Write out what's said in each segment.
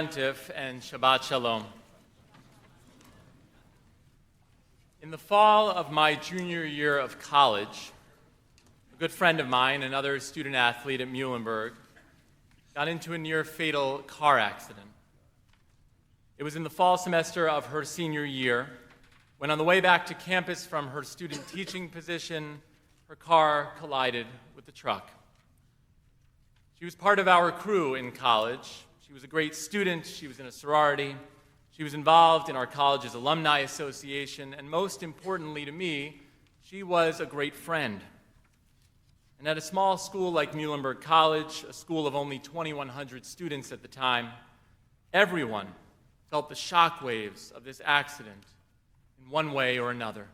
And Shabbat Shalom. In the fall of my junior year of college, a good friend of mine, another student athlete at Muhlenberg, got into a near-fatal car accident. It was in the fall semester of her senior year, when on the way back to campus from her student teaching position, her car collided with the truck. She was part of our crew in college. She was a great student, she was in a sorority, she was involved in our college's alumni association, and most importantly to me, she was a great friend. And at a small school like Muhlenberg College, a school of only 2,100 students at the time, everyone felt the shockwaves of this accident in one way or another.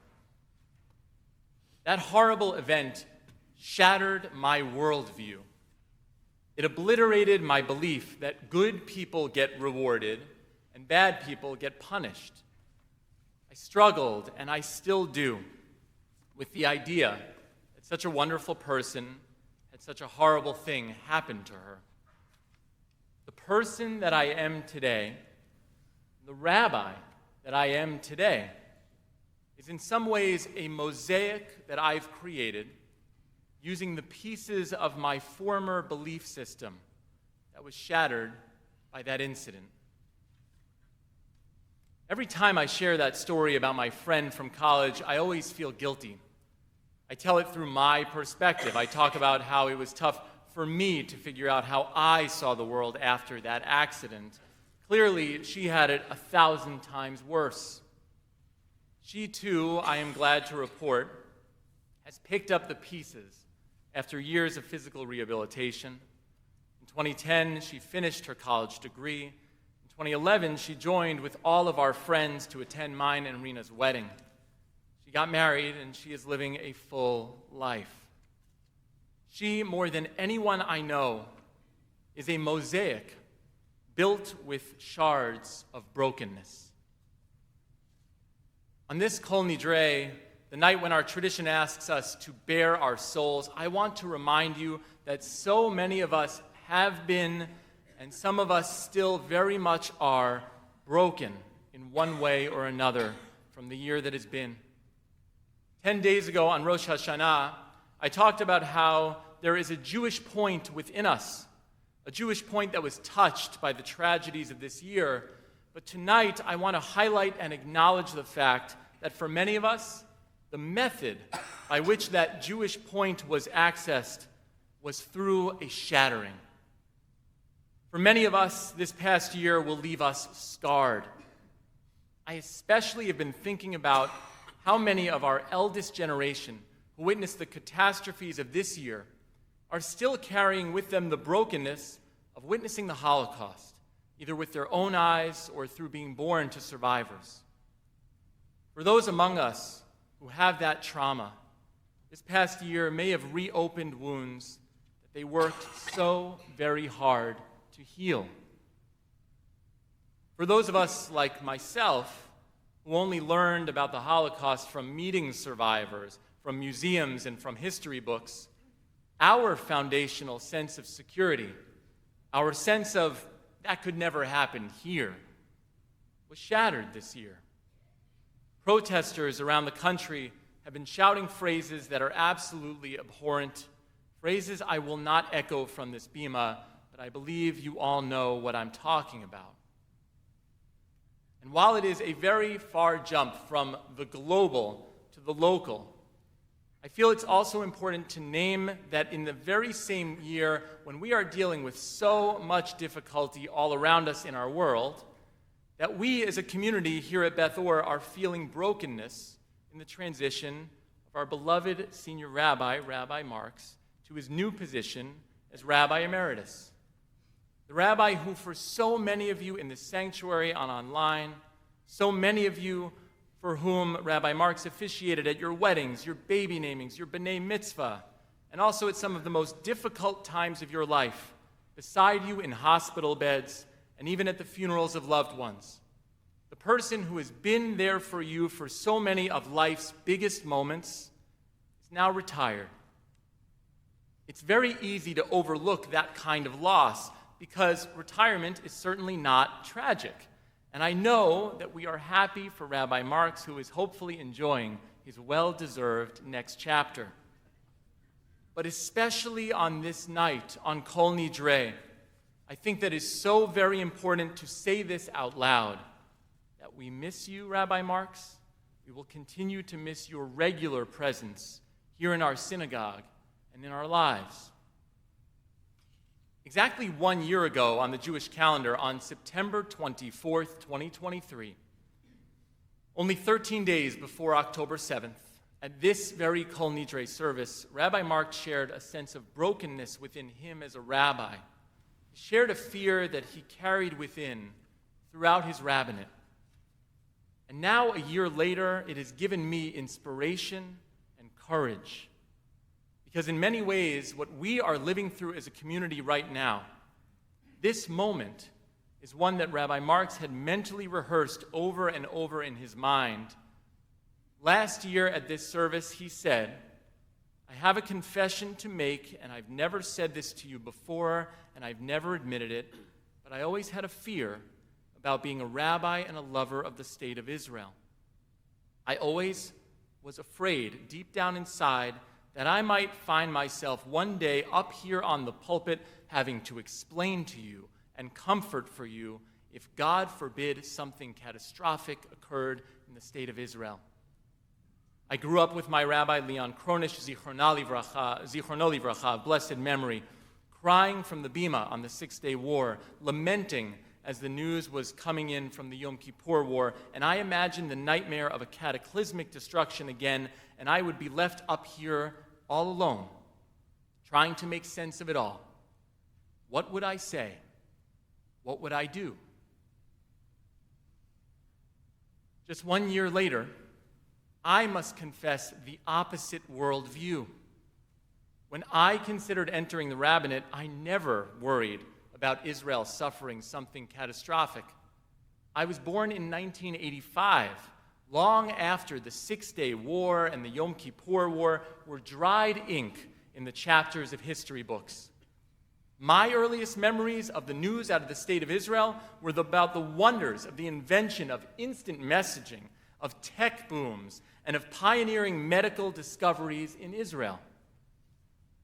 That horrible event shattered my worldview. It obliterated my belief that good people get rewarded and bad people get punished. I struggled, and I still do, with the idea that such a wonderful person had such a horrible thing happen to her. The person that I am today, the rabbi that I am today, is in some ways a mosaic that I've created using the pieces of my former belief system that was shattered by that incident. Every time I share that story about my friend from college, I always feel guilty. I tell it through my perspective. I talk about how it was tough for me to figure out how I saw the world after that accident. Clearly, she had it 1,000 times worse. She, too, I am glad to report, has picked up the pieces after years of physical rehabilitation. In 2010, she finished her college degree. In 2011, she joined with all of our friends to attend mine and Rena's wedding. She got married, and she is living a full life. She, more than anyone I know, is a mosaic built with shards of brokenness. On this Kol Nidre, the night when our tradition asks us to bare our souls, I want to remind you that so many of us have been, and some of us still very much are, broken in one way or another from the year that has been. 10 days ago on Rosh Hashanah, I talked about how there is a Jewish point within us, a Jewish point that was touched by the tragedies of this year. But tonight, I want to highlight and acknowledge the fact that for many of us, the method by which that Jewish point was accessed was through a shattering. For many of us, this past year will leave us scarred. I especially have been thinking about how many of our eldest generation who witnessed the catastrophes of this year are still carrying with them the brokenness of witnessing the Holocaust, either with their own eyes or through being born to survivors. For those among us who have that trauma, this past year may have reopened wounds that they worked so very hard to heal. For those of us like myself, who only learned about the Holocaust from meeting survivors, from museums, and from history books, our foundational sense of security, our sense of that could never happen here, was shattered this year. Protesters around the country have been shouting phrases that are absolutely abhorrent, phrases I will not echo from this bima, but I believe you all know what I'm talking about. And while it is a very far jump from the global to the local, I feel it's also important to name that in the very same year when we are dealing with so much difficulty all around us in our world, that we as a community here at Beth Or are feeling brokenness in the transition of our beloved senior rabbi, Rabbi Marks, to his new position as Rabbi Emeritus. The rabbi who for so many of you in the sanctuary and online, so many of you for whom Rabbi Marks officiated at your weddings, your baby namings, your b'nai mitzvah, and also at some of the most difficult times of your life, beside you in hospital beds, and even at the funerals of loved ones. The person who has been there for you for so many of life's biggest moments is now retired. It's very easy to overlook that kind of loss, because retirement is certainly not tragic. And I know that we are happy for Rabbi Marks, who is hopefully enjoying his well-deserved next chapter. But especially on this night, on Kol Nidre, I think that is so very important to say this out loud, that we miss you, Rabbi Marks. We will continue to miss your regular presence here in our synagogue and in our lives. Exactly 1 year ago on the Jewish calendar, on September 24th, 2023, only 13 days before October 7th, at this very Kol Nidre service, Rabbi Mark shared a sense of brokenness within him as a rabbi. He shared a fear that he carried within throughout his rabbinate. And now, a year later, it has given me inspiration and courage. Because in many ways, what we are living through as a community right now, this moment is one that Rabbi Marks had mentally rehearsed over and over in his mind. Last year at this service, he said, "I have a confession to make, and I've never said this to you before, and I've never admitted it, but I always had a fear about being a rabbi and a lover of the state of Israel. I always was afraid, deep down inside, that I might find myself one day up here on the pulpit having to explain to you and comfort for you if, God forbid, something catastrophic occurred in the state of Israel. I grew up with my rabbi, Leon Kronish, Zichrono Livracha, of blessed memory, crying from the bima on the Six-Day War, lamenting as the news was coming in from the Yom Kippur War, and I imagined the nightmare of a cataclysmic destruction again, and I would be left up here all alone, trying to make sense of it all. What would I say? What would I do?" Just 1 year later, I must confess the opposite worldview. When I considered entering the rabbinate, I never worried about Israel suffering something catastrophic. I was born in 1985, long after the Six-Day War and the Yom Kippur War were dried ink in the chapters of history books. My earliest memories of the news out of the state of Israel were about the wonders of the invention of instant messaging, of tech booms, and of pioneering medical discoveries in Israel.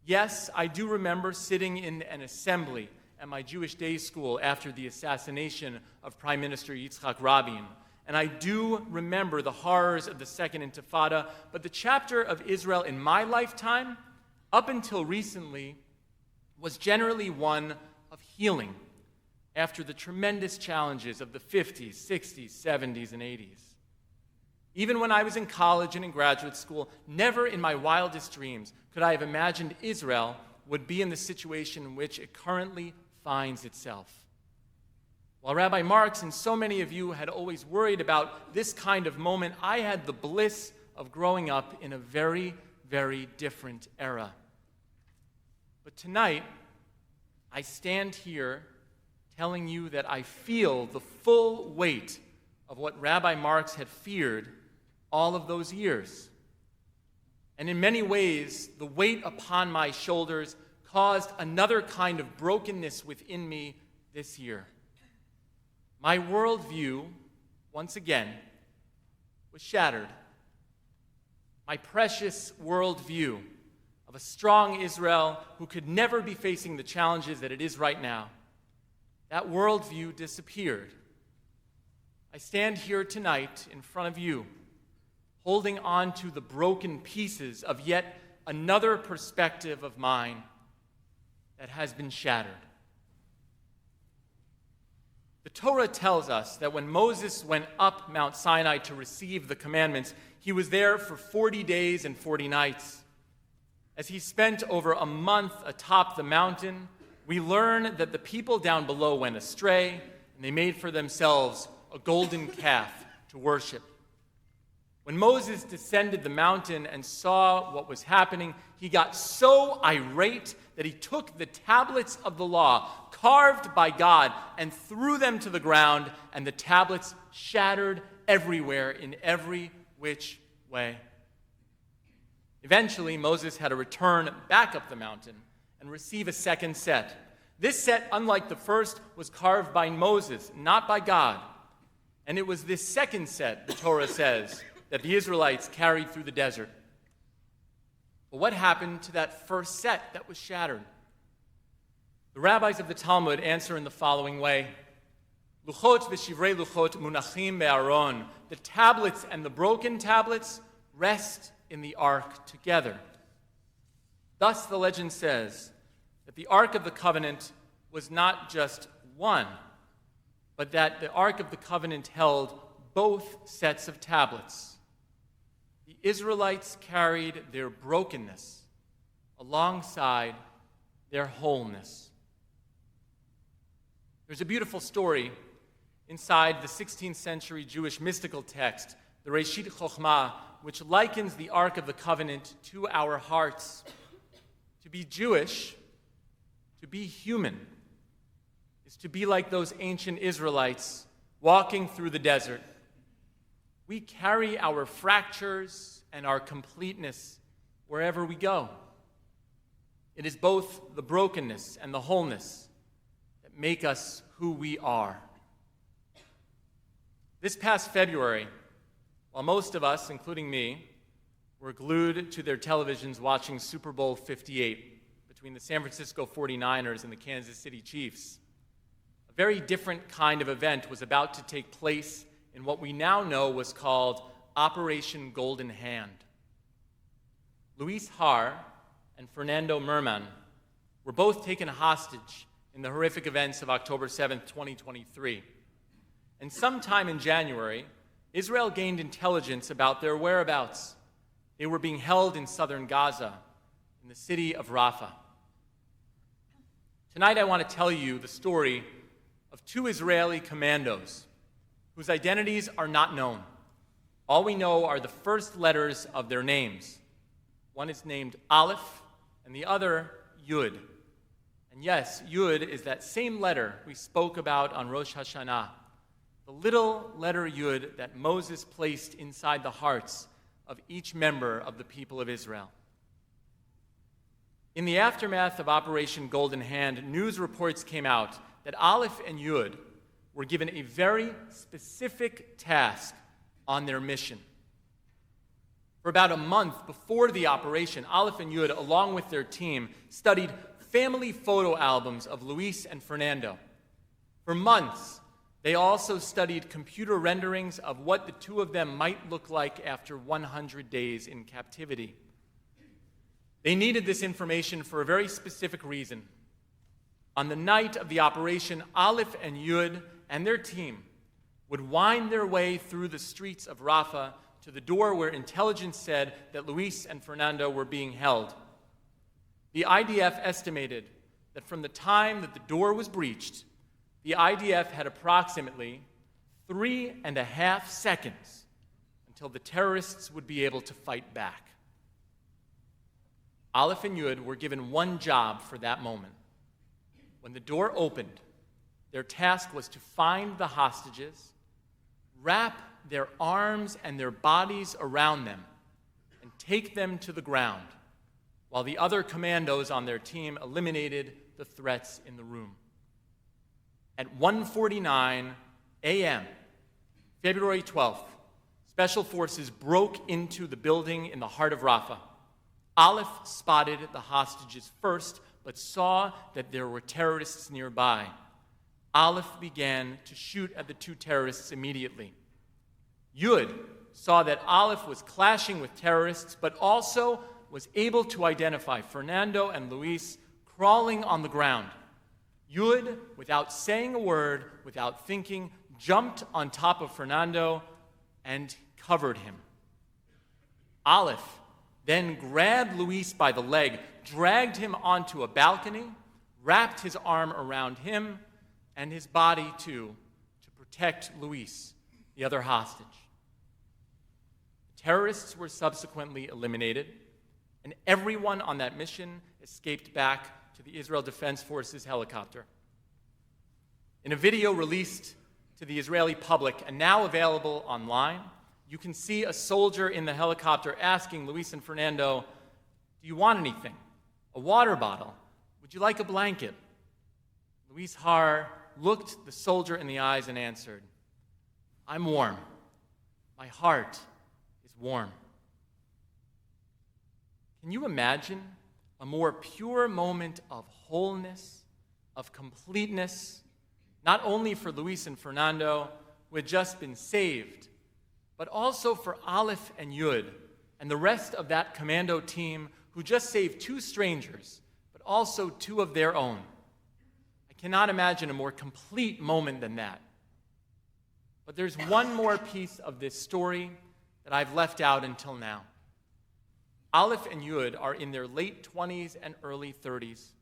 Yes, I do remember sitting in an assembly at my Jewish day school after the assassination of Prime Minister Yitzhak Rabin. And I do remember the horrors of the Second Intifada, but the chapter of Israel in my lifetime, up until recently, was generally one of healing after the tremendous challenges of the 50s, 60s, 70s, and 80s. Even when I was in college and in graduate school, never in my wildest dreams could I have imagined Israel would be in the situation in which it currently finds itself. While Rabbi Marks and so many of you had always worried about this kind of moment, I had the bliss of growing up in a very, very different era. But tonight, I stand here telling you that I feel the full weight of what Rabbi Marks had feared all of those years. And in many ways, the weight upon my shoulders caused another kind of brokenness within me this year. My worldview, once again, was shattered. My precious worldview of a strong Israel who could never be facing the challenges that it is right now, that worldview disappeared. I stand here tonight in front of you, holding on to the broken pieces of yet another perspective of mine that has been shattered. The Torah tells us that when Moses went up Mount Sinai to receive the commandments, he was there for 40 days and 40 nights. As he spent over a month atop the mountain, we learn that the people down below went astray, and they made for themselves a golden calf to worship. When Moses descended the mountain and saw what was happening, he got so irate that he took the tablets of the law, carved by God, and threw them to the ground, and the tablets shattered everywhere in every which way. Eventually, Moses had to return back up the mountain and receive a second set. This set, unlike the first, was carved by Moses, not by God. And it was this second set, the Torah says, that the Israelites carried through the desert. But what happened to that first set that was shattered? The rabbis of the Talmud answer in the following way. Luchot v'shivrei luchot munachim be'aron. The tablets and the broken tablets rest in the ark together. Thus, the legend says that the Ark of the Covenant was not just one, but that the Ark of the Covenant held both sets of tablets. The Israelites carried their brokenness alongside their wholeness. There's a beautiful story inside the 16th century Jewish mystical text, the Reshit Chochmah, which likens the Ark of the Covenant to our hearts. To be Jewish, to be human, is to be like those ancient Israelites walking through the desert. We carry our fractures and our completeness wherever we go. It is both the brokenness and the wholeness that make us who we are. This past February, while most of us, including me, were glued to their televisions watching Super Bowl 58 between the San Francisco 49ers and the Kansas City Chiefs, a very different kind of event was about to take place in what we now know was called Operation Golden Hand. Luis Har and Fernando Merman were both taken hostage in the horrific events of October 7, 2023. And sometime in January, Israel gained intelligence about their whereabouts. They were being held in southern Gaza, in the city of Rafah. Tonight I want to tell you the story of two Israeli commandos whose identities are not known. All we know are the first letters of their names. One is named Aleph, and the other Yud. And yes, Yud is that same letter we spoke about on Rosh Hashanah, the little letter Yud that Moses placed inside the hearts of each member of the people of Israel. In the aftermath of Operation Golden Hand, news reports came out that Aleph and Yud were given a very specific task on their mission. For about a month before the operation, Aleph and Yud, along with their team, studied family photo albums of Luis and Fernando. For months, they also studied computer renderings of what the two of them might look like after 100 days in captivity. They needed this information for a very specific reason. On the night of the operation, Aleph and Yud and their team would wind their way through the streets of Rafah to the door where intelligence said that Luis and Fernando were being held. The IDF estimated that from the time that the door was breached, the IDF had approximately 3.5 seconds until the terrorists would be able to fight back. Aleph and Yud were given one job for that moment. When the door opened, their task was to find the hostages, wrap their arms and their bodies around them, and take them to the ground, while the other commandos on their team eliminated the threats in the room. At 1:49 a.m., February 12th, Special Forces broke into the building in the heart of Rafah. Aleph spotted the hostages first, but saw that there were terrorists nearby. Aleph began to shoot at the two terrorists immediately. Yud saw that Aleph was clashing with terrorists, but also was able to identify Fernando and Luis crawling on the ground. Yud, without saying a word, without thinking, jumped on top of Fernando and covered him. Aleph then grabbed Luis by the leg, dragged him onto a balcony, wrapped his arm around him and his body too, to protect Luis, the other hostage. The terrorists were subsequently eliminated, and everyone on that mission escaped back to the Israel Defense Forces helicopter. In a video released to the Israeli public and now available online, you can see a soldier in the helicopter asking Luis and Fernando, "Do you want anything? A water bottle? Would you like a blanket?" Luis Har looked the soldier in the eyes and answered, "I'm warm. My heart is warm." Can you imagine a more pure moment of wholeness, of completeness, not only for Luis and Fernando, who had just been saved, but also for Aleph and Yud and the rest of that commando team who just saved 2 strangers, but also 2 of their own? I cannot imagine a more complete moment than that. But there's one more piece of this story that I've left out until now. Aleph and Yud are in their late 20s and early 30s.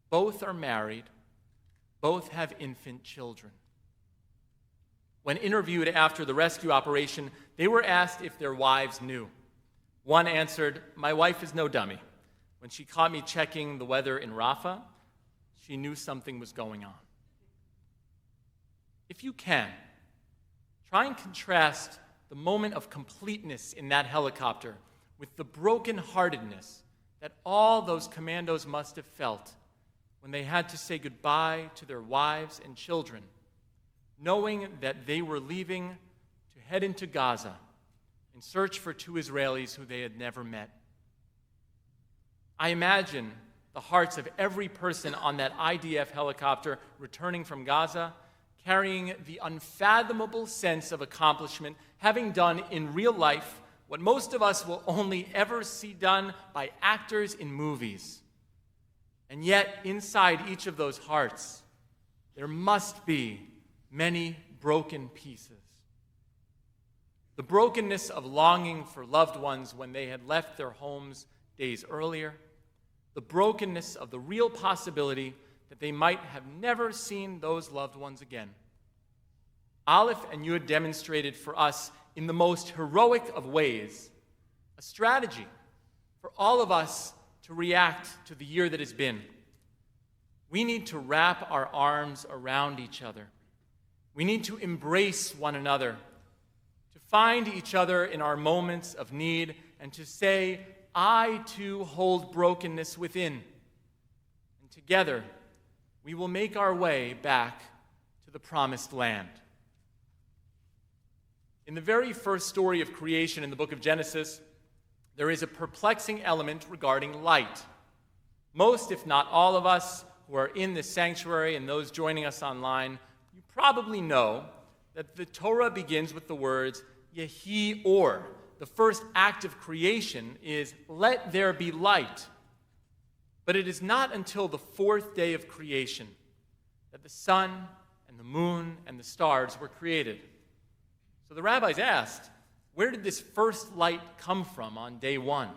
Both are married. Both have infant children. When interviewed after the rescue operation, they were asked if their wives knew. One answered, "My wife is no dummy. When she caught me checking the weather in Rafah, she knew something was going on." If you can, try and contrast the moment of completeness in that helicopter with the brokenheartedness that all those commandos must have felt when they had to say goodbye to their wives and children, knowing that they were leaving to head into Gaza in search for 2 Israelis who they had never met. I imagine the hearts of every person on that IDF helicopter returning from Gaza carrying the unfathomable sense of accomplishment, having done in real life what most of us will only ever see done by actors in movies. And yet, inside each of those hearts, there must be many broken pieces. The brokenness of longing for loved ones when they had left their homes days earlier, the brokenness of the real possibility that they might have never seen those loved ones again. Aleph and Yud demonstrated for us in the most heroic of ways a strategy for all of us to react to the year that has been. We need to wrap our arms around each other. We need to embrace one another, to find each other in our moments of need, and to say, "I too hold brokenness within." And together, we will make our way back to the promised land. In the very first story of creation in the book of Genesis, there is a perplexing element regarding light. Most, if not all of us who are in this sanctuary and those joining us online, you probably know that the Torah begins with the words Yehi Or. The first act of creation is, "Let there be light." But it is not until the 4th day of creation that the sun and the moon and the stars were created. So the rabbis asked, where did this first light come from on day 1?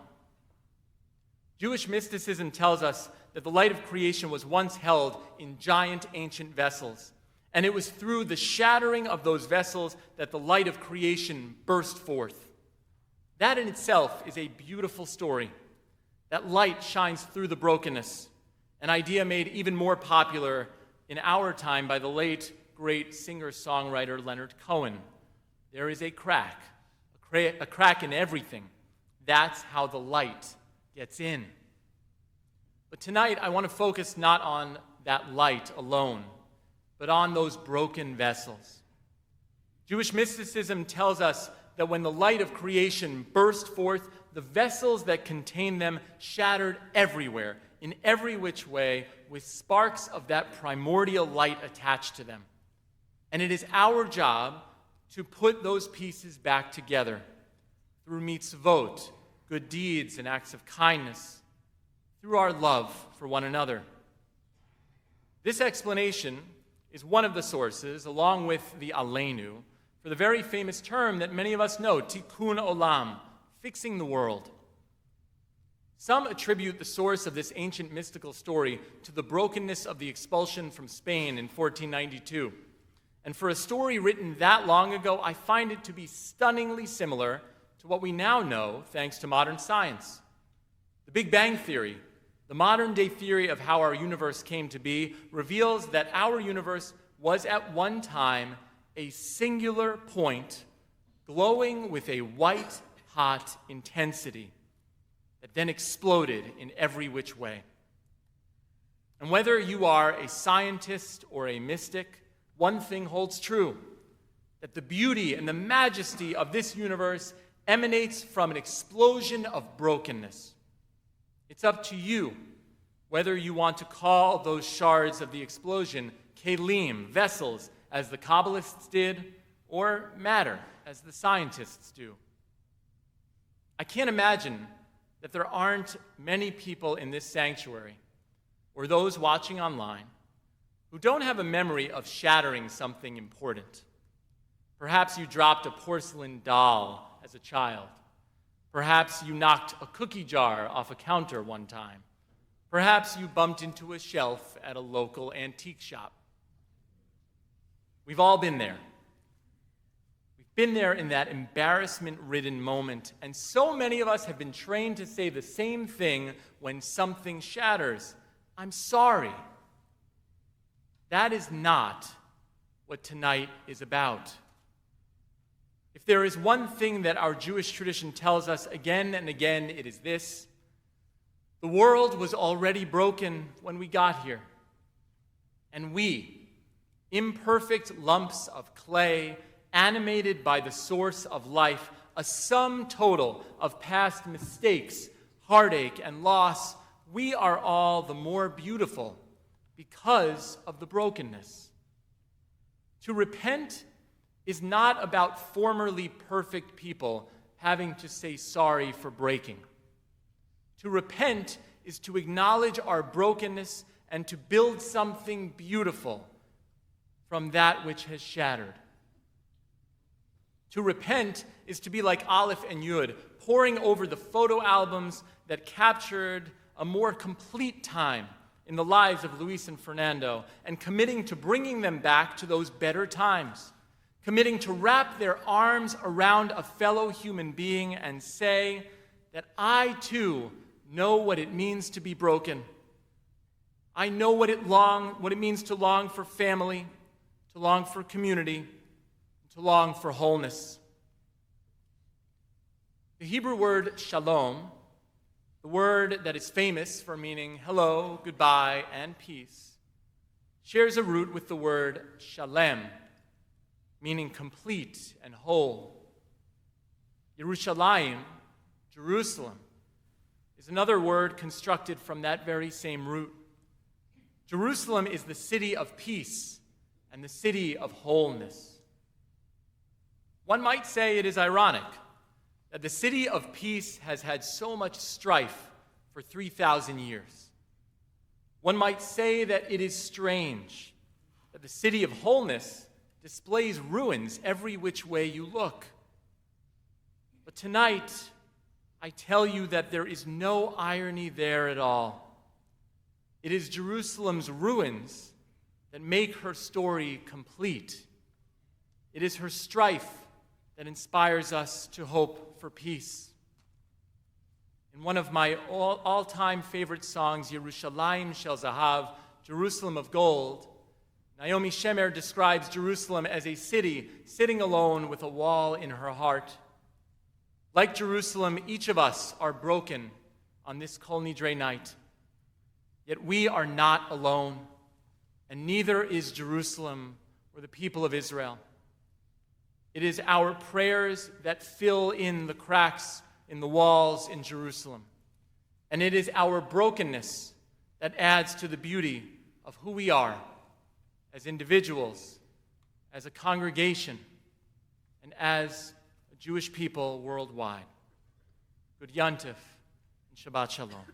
Jewish mysticism tells us that the light of creation was once held in giant ancient vessels, and it was through the shattering of those vessels that the light of creation burst forth. That in itself is a beautiful story. That light shines through the brokenness, an idea made even more popular in our time by the late, great singer-songwriter Leonard Cohen. There is a crack in everything. That's how the light gets in. But tonight, I want to focus not on that light alone, but on those broken vessels. Jewish mysticism tells us that when the light of creation burst forth, the vessels that contain them shattered everywhere, in every which way, with sparks of that primordial light attached to them. And it is our job to put those pieces back together through mitzvot, good deeds and acts of kindness, through our love for one another. This explanation is one of the sources, along with the Aleinu, for the very famous term that many of us know, tikkun olam, fixing the world. Some attribute the source of this ancient mystical story to the brokenness of the expulsion from Spain in 1492. And for a story written that long ago, I find it to be stunningly similar to what we now know thanks to modern science. The Big Bang Theory, the modern-day theory of how our universe came to be, reveals that our universe was at one time a singular point glowing with a white-hot intensity that then exploded in every which way. And whether you are a scientist or a mystic, one thing holds true, that the beauty and the majesty of this universe emanates from an explosion of brokenness. It's up to you whether you want to call those shards of the explosion kelim, vessels, as the Kabbalists did, or matter, as the scientists do. I can't imagine that there aren't many people in this sanctuary, or those watching online, who don't have a memory of shattering something important. Perhaps you dropped a porcelain doll as a child. Perhaps you knocked a cookie jar off a counter one time. Perhaps you bumped into a shelf at a local antique shop. We've all been there. We've been there in that embarrassment-ridden moment, and so many of us have been trained to say the same thing when something shatters. I'm sorry. That is not what tonight is about. If there is one thing that our Jewish tradition tells us again and again, it is this: the world was already broken when we got here. And we, imperfect lumps of clay, animated by the source of life, a sum total of past mistakes, heartache, and loss, we are all the more beautiful because of the brokenness. To repent is not about formerly perfect people having to say sorry for breaking. To repent is to acknowledge our brokenness and to build something beautiful from that which has shattered. To repent is to be like Aleph and Yud, poring over the photo albums that captured a more complete time in the lives of Luis and Fernando, and committing to bringing them back to those better times, committing to wrap their arms around a fellow human being and say that I too know what it means to be broken. I know what it means to long for family, to long for community, to long for wholeness. The Hebrew word shalom, the word that is famous for meaning hello, goodbye, and peace, shares a root with the word shalem, meaning complete and whole. Yerushalayim, Jerusalem, is another word constructed from that very same root. Jerusalem is the city of peace and the city of wholeness. One might say it is ironic that the city of peace has had so much strife for 3,000 years. One might say that it is strange that the city of wholeness displays ruins every which way you look. But tonight, I tell you that there is no irony there at all. It is Jerusalem's ruins that make her story complete. It is her strife that inspires us to hope for peace. In one of my all-time favorite songs, Yerushalayim Shel Zahav, Jerusalem of Gold, Naomi Shemer describes Jerusalem as a city sitting alone with a wall in her heart. Like Jerusalem, each of us are broken on this Kol Nidre night. Yet we are not alone, and neither is Jerusalem or the people of Israel. It is our prayers that fill in the cracks in the walls in Jerusalem. And it is our brokenness that adds to the beauty of who we are as individuals, as a congregation, and as a Jewish people worldwide. Good Yantif and Shabbat Shalom.